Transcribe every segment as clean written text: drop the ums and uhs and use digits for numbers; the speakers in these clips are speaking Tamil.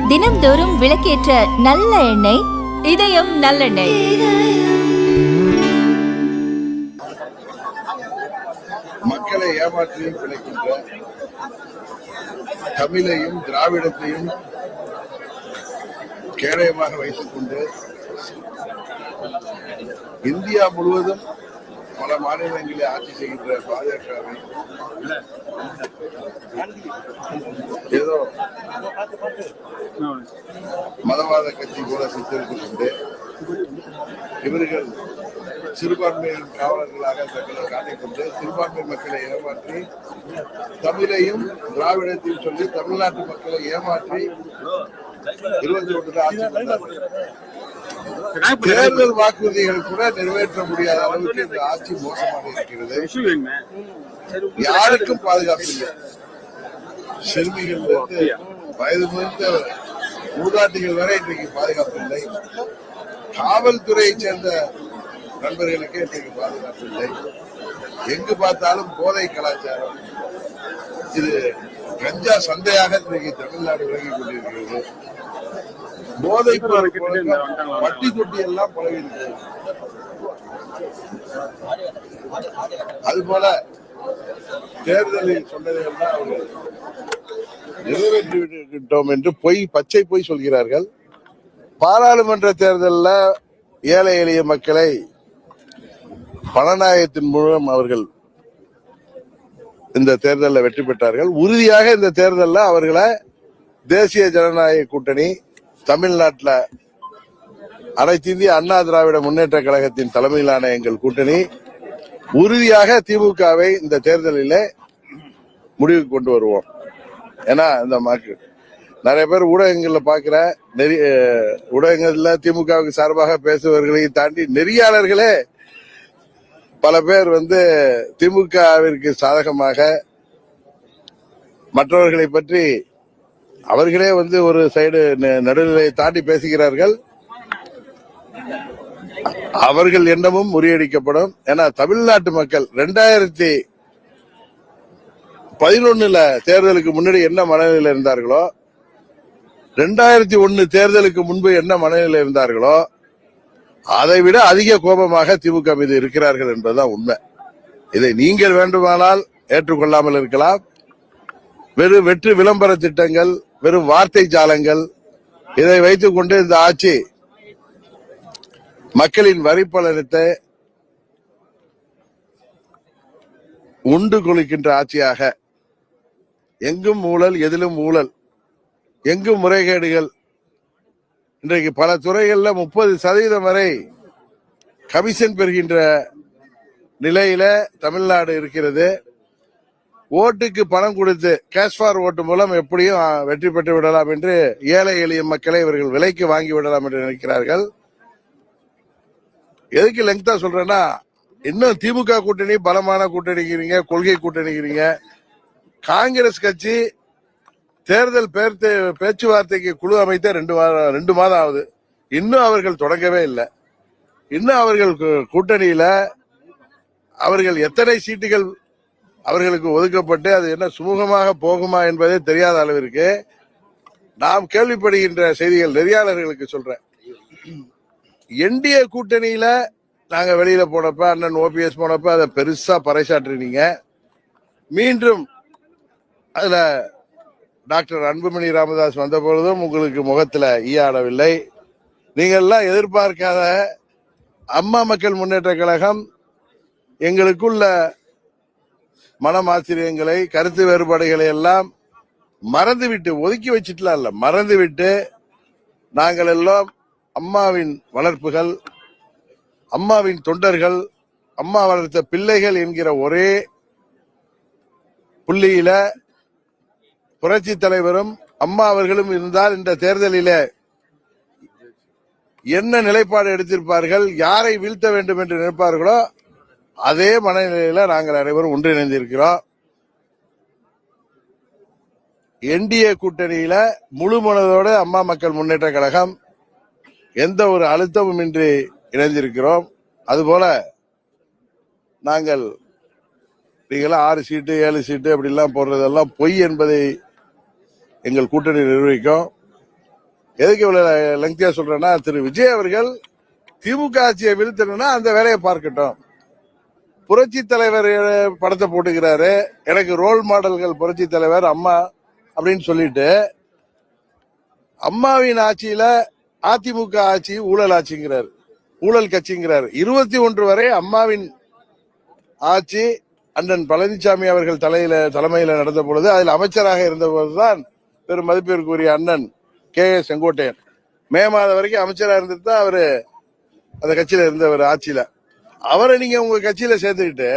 தினம்தோறும் விளக்கேற்ற நல்ல எண்ணெய் இதயம் நல்லெண்ணெய். மக்களை ஏமாற்றியும் பிழைக்கின்ற தமிழையும் திராவிடத்தையும் கேடயமாக வைத்துக் கொண்டு இந்தியா முழுவதும் பல மாநிலங்களில் ஆட்சி செய்கின்ற பாஜகவை ஏதோ மதவாத கட்சி போல சித்தரித்துக் கொண்டு இவர்கள் சிறுபான்மையின் காவலர்களாக தங்களை காட்டிக்கொண்டு சிறுபான்மை மக்களை ஏமாற்றி தமிழையும் திராவிடத்தையும் சொல்லி தமிழ்நாட்டு மக்களை ஏமாற்றி 21 ஆட்சி தேர்தல் வாக்குறுதிகள் கூட நிறைவேற்ற முடியாத அளவுக்கு இந்த ஆட்சி மோசமாக இருக்கிறது. யாருக்கும் பாதுகாப்பு இல்லை. சிறுமிகள் இருந்து வயது முதிர்ந்த மூதாட்டிகள் வரை இன்றைக்கு பாதுகாப்பு இல்லை. காவல்துறையை சேர்ந்த நண்பர்களுக்கே இன்றைக்கு பாதுகாப்பு இல்லை. எங்கு பார்த்தாலும் போதை கலாச்சாரம், இது கஞ்சா சந்தையாக இன்றைக்கு தமிழ்நாடு விலகிக் கொண்டிருக்கிறது. போதை வட்டி தொட்டி எல்லாம் பழகி இருக்கிறது. அதுபோல தேர்தலில் சொன்னதையெல்லாம் அவர்கள் நிறைவேற்றிவிட்டோம் என்று பச்சை பொய் சொல்கிறார்கள். பாராளுமன்ற தேர்தலில் ஏழை எளிய மக்களை பணநாயகத்தின் மூலம் அவர்கள் இந்த தேர்தலில் வெற்றி பெற்றார்கள். உறுதியாக இந்த தேர்தலில் அவர்களை தேசிய ஜனநாயக கூட்டணி, தமிழ்நாட்டில் அனைத்து இந்திய அண்ணா திராவிட முன்னேற்ற கழகத்தின் தலைமையிலான எங்கள் கூட்டணி உறுதியாக திமுகவை இந்த தேர்தலில் முடிவுக்கு கொண்டு வருவோம். ஏன்னா இந்த நிறைய பேர் ஊடகங்களில் பார்க்கிற ஊடகங்கள்ல திமுகவுக்கு சார்பாக பேசுபவர்களை தாண்டி நெறியாளர்களே பல பேர் திமுகவிற்கு சாதகமாக மற்றவர்களை பற்றி அவர்களே ஒரு சைடு நடுநிலை தாண்டி பேசுகிறார்கள். அவர்கள் எண்ணமும் முறியடிக்கப்படும். ஏன்னா தமிழ்நாட்டு மக்கள் 2011 தேர்தலுக்கு முன்னாடி என்ன மனநிலையில் இருந்தார்களோ, 2001 தேர்தலுக்கு முன்பு என்ன மனநிலையில் இருந்தார்களோ அதை விட அதிக கோபமாக திமுக மீது இருக்கிறார்கள் என்பதுதான் உண்மை. இதை நீங்கள் வேண்டுமானால் ஏற்றுக்கொள்ளாமல் இருக்கலாம். வெறும் வெற்று விளம்பர திட்டங்கள், வெறும் வார்த்தை ஜாலங்கள், இதை வைத்துக் கொண்டு இந்த ஆட்சி மக்களின் வரி பலனத்தை உண்டு கொள்கின்ற ஆட்சியாக, எங்கும் ஊழல், எதிலும் ஊழல், எங்கும் முறைகேடுகள், இன்றைக்கு பல துறைகளில் 30% வரை கமிஷன் பெறுகின்ற நிலையில தமிழ்நாடு இருக்கிறது. ஓட்டுக்கு பணம் கொடுத்து கேஷ் ஃபார் ஓட்டு மூலம் எப்படியும் வெற்றி பெற்று விடலாம் என்று ஏழை எளிய மக்களை இவர்கள் விலைக்கு வாங்கி விடலாம் என்று நினைக்கிறார்கள். எதுக்கு லெங்தா சொல்றேன்னா, இன்னும் திமுக கூட்டணி பலமான கூட்டணிக்கிறீங்க, கொள்கை கூட்டணிக்கிறீங்க. காங்கிரஸ் கட்சி தேர்தல் பேச்சுவார்த்தைக்கு குழு அமைத்த 2 மாதம் ஆகுது. இன்னும் அவர்கள் தொடங்கவே இல்லை. இன்னும் அவர்கள் கூட்டணியில அவர்கள் எத்தனை சீட்டுகள் அவர்களுக்கு ஒதுக்கப்பட்டு அது என்ன சுமூகமாக போகுமா என்பதே தெரியாத அளவிற்கு நாம் கேள்விப்படுகின்ற செய்திகள் நெறியாளர்களுக்கு சொல்றேன். என்டிஏ கூட்டணியில நாங்க வெளியில போனப்ப, அண்ணன் ஓபிஎஸ் போனப்ப அதை பெருசா பறைசாற்றினீங்க. மீண்டும் அதுல டாக்டர் அன்புமணி ராமதாஸ் வந்த பொழுதும் உங்களுக்கு முகத்துல ஈயாடவில்லை. நீங்கள் எல்லாம் எதிர்பார்க்காத அம்மா மக்கள் முன்னேற்ற கழகம் எங்களுக்குள்ள மனமாச்சரியங்களை, கருத்து வேறுபாடுகளை எல்லாம் மறந்துவிட்டு, ஒதுக்கி வச்சிட்டுலாம் இல்ல, மறந்துவிட்டு நாங்கள் எல்லாம் அம்மாவின் வளர்ப்புகள், அம்மாவின் தொண்டர்கள், அம்மா வளர்த்த பிள்ளைகள் என்கிற ஒரே புள்ளியில புரட்சி தலைவரும் அம்மா அவர்களும் இருந்தால் இந்த தேர்தலில் என்ன நிலைப்பாடு எடுத்திருப்பார்கள், யாரை வீழ்த்த வேண்டும் என்று நினைப்பார்களோ அதே மனநிலையில நாங்கள் அனைவரும் ஒன்றிணைந்திருக்கிறோம். என்டிஏ கூட்டணியில முழு மனதோடு அம்மா மக்கள் முன்னேற்ற கழகம் எந்த ஒரு அழுத்தமும் இன்றி இணைந்திருக்கிறோம். அதுபோல நாங்கள் நீங்களாம் 6 சீட்டு 7 சீட்டு அப்படிலாம் போடுறதெல்லாம் பொய் என்பதை எங்கள் கூட்டணி நிர்வகிக்கும். எதுக்கு இவ்வளவு லெங்க்தியா சொல்றேன்னா, திரு விஜய் அவர்கள் திமுக ஆட்சியை வீழ்த்தணும்னா அந்த வேலையை பார்க்கட்டும். புரட்சி தலைவர் படத்தை போட்டுக்கிறாரு, எனக்கு ரோல் மாடல்கள் புரட்சி தலைவர் அம்மா அப்படின்னு சொல்லிட்டு, அம்மாவின் ஆட்சியில அதிமுக ஆட்சி ஊழல் ஆட்சிங்கிறார், ஊழல் கட்சிங்கிறார். 21 வரை அம்மாவின் ஆட்சி அண்ணன் பழனிசாமி அவர்கள் தலைமையில நடந்த பொழுது அதில் அமைச்சராக இருந்த போதுதான் பெரும் மதிப்பிற்குரிய அண்ணன் செங்கோட்டையன் மே மாதம் வரைக்கும் அமைச்சராக இருந்துட்டு தான் அவரு அந்த கட்சியில இருந்தவர் ஆட்சியில. அவரை நீங்க உங்க கட்சியில சேர்த்துக்கிட்டு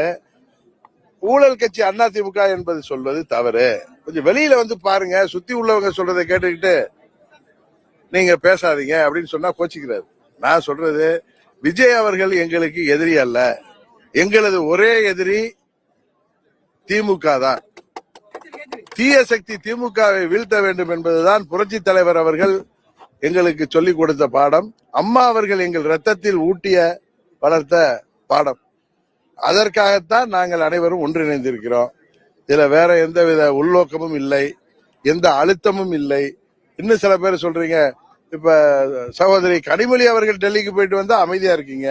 ஊழல் கட்சி அதிமுக என்பது சொல்வது தவறு. கொஞ்சம் வெளியில வந்து பாருங்க, சுத்தி உள்ளவங்க சொல்றதை கேட்டுக்கிட்டு நீங்க பேசாதீங்க அப்படின்னு சொன்னா கோச்சிக்கிறாரு. நான் சொல்றது, விஜய் அவர்கள் எங்களுக்கு எதிரி அல்ல, எங்களது ஒரே எதிரி திமுக தான். தீய சக்தி திமுகவை வீழ்த்த வேண்டும் என்பதுதான் புரட்சி தலைவர் அவர்கள் எங்களுக்கு சொல்லிக் கொடுத்த பாடம். அம்மா அவர்கள் எங்கள் ரத்தத்தில் ஊட்டிய வளர்த்த பாடம். அதற்காகத்தான் நாங்கள் அனைவரும் ஒன்றிணைந்திருக்கிறோம். இதுல வேற எந்தவித உள்நோக்கமும் இல்லை, எந்த அழுத்தமும் இல்லை. இன்னும் சில பேர் சொல்றீங்க, இப்ப சகோதரி கனிமொழி அவர்கள் டெல்லிக்கு போயிட்டு வந்தா அமைதியா இருக்கீங்க.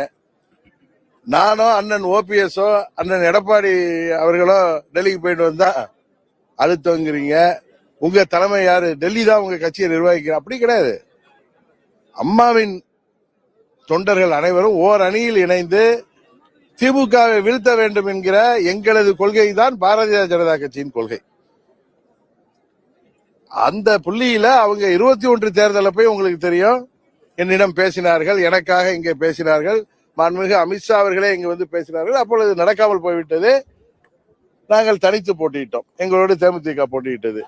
நானோ அண்ணன் ஓபிஎஸோ அண்ணன் எடப்பாடி அவர்களோ டெல்லிக்கு போயிட்டு வந்தா அழுத்தங்கிறீங்க. உங்க தலைமை யாரு? டெல்லி தான் உங்க கட்சியை நிர்வகிக்கிற. அப்படி கிடையாது. அம்மாவின் தொண்டர்கள் அனைவரும் ஓர் அணியில் இணைந்து திமுகவை வீழ்த்த வேண்டும் என்கிற எங்களது கொள்கை தான் பாரதிய ஜனதா கட்சியின் கொள்கை. அந்த புள்ளியில அவங்க 21 தேர்தல போய் உங்களுக்கு தெரியும் என்னிடம் பேசினார்கள், எனக்காக இங்கே பேசினார்கள். மாண்புமிகு அமித்ஷா அவர்களே இங்க வந்து பேசினார்கள். அப்பொழுது நடக்காமல் போய்விட்டது. நாங்கள் தனித்து போட்டியிட்டோம், எங்களோடு தேமுதிக போட்டியிட்டது.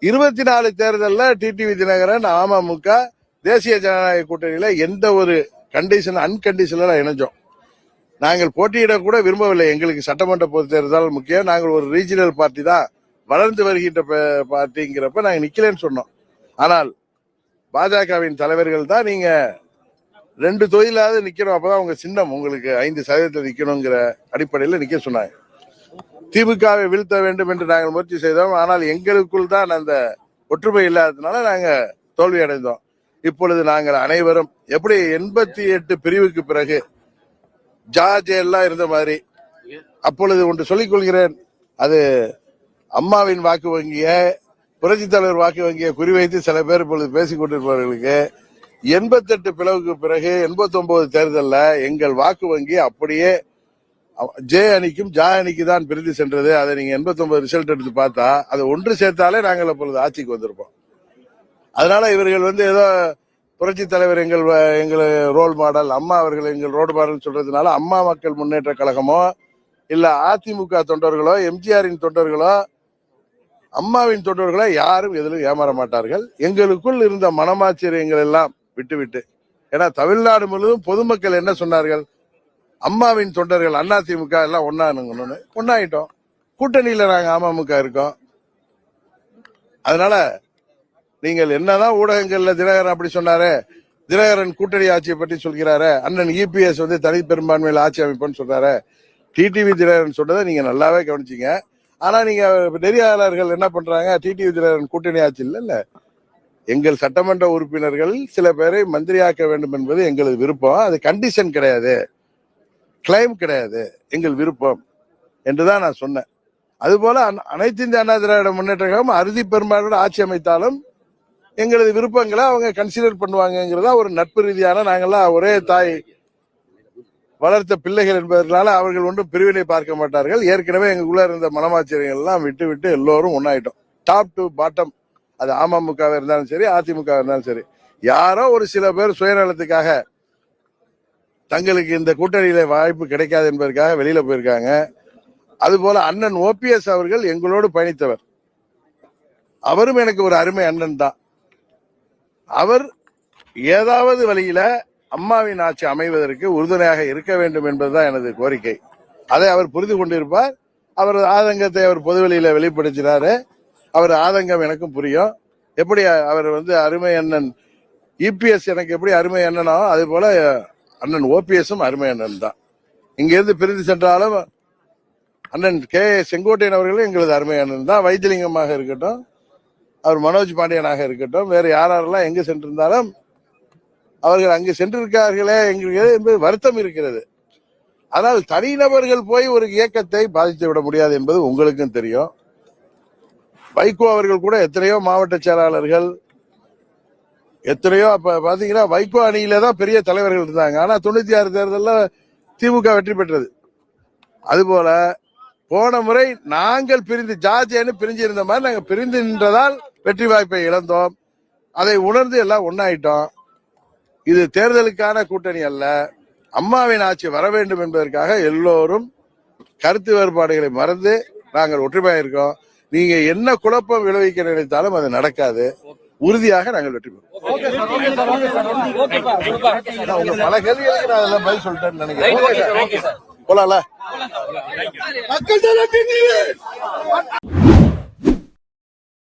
24 தேர்தலில் டிடிவி தினகரன் அமமுக தேசிய ஜனநாயக கூட்டணியில எந்த ஒரு கண்டிஷன் அன்கண்டிஷன்ல இணைஞ்சோம். நாங்கள் போட்டியிட கூட விரும்பவில்லை. எங்களுக்கு சட்டமன்ற பொது தேர்தல் முக்கியம். நாங்கள் ஒரு ரீஜனல் பார்ட்டி தான், வளர்ந்து வருகின்ற பார்ட்டிங்கிறப்ப நாங்கள் நிக்கலன்னு சொன்னோம். ஆனால் பாஜகவின் தலைவர்கள் தான் நீங்க 2 தொகுதியிலாவது நிக்கணும், அப்பதான் உங்க சின்னம் உங்களுக்கு 5% நிக்கணுங்கிற அடிப்படையில் நிக்க சொன்னாங்க. திமுகவை வீழ்த்த வேண்டும் என்று நாங்கள் முயற்சி செய்தோம். ஆனால் எங்களுக்குள் தான் அந்த ஒற்றுமை இல்லாததுனால நாங்க தோல்வி அடைந்தோம். இப்பொழுது நாங்கள் அனைவரும் எப்படி 88 பிரிவுக்கு பிறகு ஜார்ஜ் எல்லாம் இருந்த மாதிரி, அப்பொழுது ஒன்று சொல்லிக் கொள்கிறேன், அது அம்மாவின் வாக்கு வங்கிய புரட்சி தலைவர் வாக்கு வங்கியை குறிவைத்து சில பேர் இப்பொழுது பேசிக் கொண்டிருப்பவர்களுக்கு 88 பிளவுக்கு பிறகு 89 தேர்தலில் எங்கள் வாக்கு வங்கி அப்படியே ஜே அணிக்கும் ஜா அணிக்கு தான் பிரிந்து சென்றது. அதை நீங்க 89 ரிசல்ட் எடுத்து பார்த்தா அதை ஒன்று சேர்த்தாலே நாங்கள் அப்பொழுது ஆட்சிக்கு வந்திருப்போம். அதனால இவர்கள் வந்து ஏதோ புரட்சி தலைவர் எங்கள் ரோல் மாடல், அம்மா அவர்கள் எங்கள் ரோல் மாடல் சொல்றதுனால அம்மா மக்கள் முன்னேற்ற கழகமோ இல்ல அதிமுக தொண்டர்களோ எம்ஜிஆரின் தொண்டர்களோ அம்மாவின் தொண்டர்களோ யாரும் எதிலும் ஏமாற மாட்டார்கள். எங்களுக்குள் இருந்த மனமாச்சரியங்கள் எல்லாம் விட்டுவிட்டு, ஏன்னா தமிழ்நாடு முழுவதும் பொதுமக்கள் என்ன சொன்னார்கள், அம்மாவின் தொண்டர்கள் அதிமுக எல்லாம் ஒன்னாயிட்டோம், கூட்டணியில நாங்க அமமுக இருக்கோம். அதனால நீங்கள் என்னதான் ஊடகங்கள்ல தினகரன் அப்படி சொன்னாரு, தினகரன் கூட்டணி ஆட்சியை பற்றி சொல்கிறாரு, அண்ணன் இபிஎஸ் வந்து தனி பெரும்பான்மையில ஆட்சி அமைப்புன்னு சொல்றாரு. டிடிவி தினகரன் சொன்னதை நீங்க நல்லாவே கவனிச்சீங்க. ஆனா நீங்க நெறியாளர்கள் என்ன பண்றாங்க, டிடிவி தினகரன் கூட்டணி ஆட்சி இல்ல, எங்கள் சட்டமன்ற உறுப்பினர்கள் சில பேரை மந்திரியாக்க வேண்டும் என்பது எங்களது விருப்பம். அது கண்டிஷன் கிடையாது, கிளைம் கிடையாது, எங்கள் விருப்பம் என்றுதான் நான் சொன்னேன். அதுபோல அனைத்து இந்திய அண்ணா திராவிட முன்னேற்ற கழகம் அறுதி பெரும்பான்மையோட ஆட்சி அமைத்தாலும் எங்களது விருப்பங்களை அவங்க கன்சிடர் பண்ணுவாங்கிறதா ஒரு நட்பு ரீதியான, நாங்கெல்லாம் ஒரே தாய் வளர்த்த பிள்ளைகள் என்பதனால அவர்கள் ஒன்றும் பிரிவினை பார்க்க மாட்டார்கள். ஏற்கனவே எங்களுக்குள்ள இருந்த மனமாச்சரியங்கள் எல்லாம் விட்டு விட்டு எல்லோரும் ஒன்னாயிட்டோம். டாப் டு பாட்டம், அது அமமுக இருந்தாலும் சரி அதிமுக இருந்தாலும் சரி. யாரோ ஒரு சில பேர் சுயநலத்துக்காக தங்களுக்கு இந்த கூட்டணியில வாய்ப்பு கிடைக்காது என்பதற்காக வெளியில போயிருக்காங்க. அதுபோல அண்ணன் ஓபிஎஸ் அவர்கள் எங்களோடு பயணித்தவர், அவரும் எனக்கு ஒரு அருமை அண்ணன் தான். அவர் ஏதாவது வழியில அம்மாவின் ஆட்சி அமைவதற்கு உறுதுணையாக இருக்க வேண்டும் என்பதுதான் எனது கோரிக்கை. அதை அவர் புரிந்து கொண்டிருப்பார். அவர் ஆதங்கத்தை அவர் பொதுவெளியில வெளிப்படுத்தினாரு. அவர் ஆதங்கம் எனக்கும் புரியும். எப்படி அவர் வந்து அருமை அண்ணன் இபிஎஸ் எனக்கு எப்படி அருமை அண்ணனோ அதே போல அண்ணன் ஓபிஎஸும் அருமை அண்ணன் தான். இங்கிருந்து பிரிந்து சென்றாலும் அண்ணன் செங்கோட்டையன் அவர்களும் எங்களது அருமை அண்ணன் தான். வைத்தியலிங்கமாக இருக்கட்டும், அவர் மனோஜ் பாண்டியனாக இருக்கட்டும், வேறு யாரெல்லாம் எங்கு சென்றிருந்தாலும் அவர்கள் அங்கு சென்றிருக்கிறார்களே என்கிறது என்பது வருத்தம் இருக்கிறது. ஆனால் தனிநபர்கள் போய் ஒரு இயக்கத்தை பாதித்து விட முடியாது என்பது உங்களுக்கும் தெரியும். வைகோ அவர்கள் கூட எத்தனையோ மாவட்ட செயலாளர்கள், எத்தனையோ அப்ப பாத்தீங்கன்னா வைகோ அணியில தான் பெரிய தலைவர்கள் இருந்தாங்க. ஆனா 96 தேர்தலில் திமுக வெற்றி பெற்றது. அதுபோல போன முறை நாங்கள் பிரிந்து ஜார்ஜ் அணி பிரிஞ்சு இருந்த மாதிரி நாங்கள் பிரிந்து நின்றதால் வெற்றி வாய்ப்பை இழந்தோம். அதை உணர்ந்து எல்லாம் ஒன்னாயிட்டோம். இது தேர்தலுக்கான கூட்டணி அல்ல, அம்மாவின் ஆட்சி வர வேண்டும் என்பதற்காக எல்லோரும் கருத்து வேறுபாடுகளை மறந்து நாங்கள் ஒற்றுமையாக இருக்கோம். நீங்க என்ன குழப்பம் விளைவிக்க நினைத்தாலும் அது நடக்காது. உறுதியாக நாங்கள் வெற்றி பெறுவோம். உங்க பல கேள்விகளுக்கு நான் அதெல்லாம் பதில் சொல்லிட்டேன்னு நினைக்கிறேன். போலாம்ல.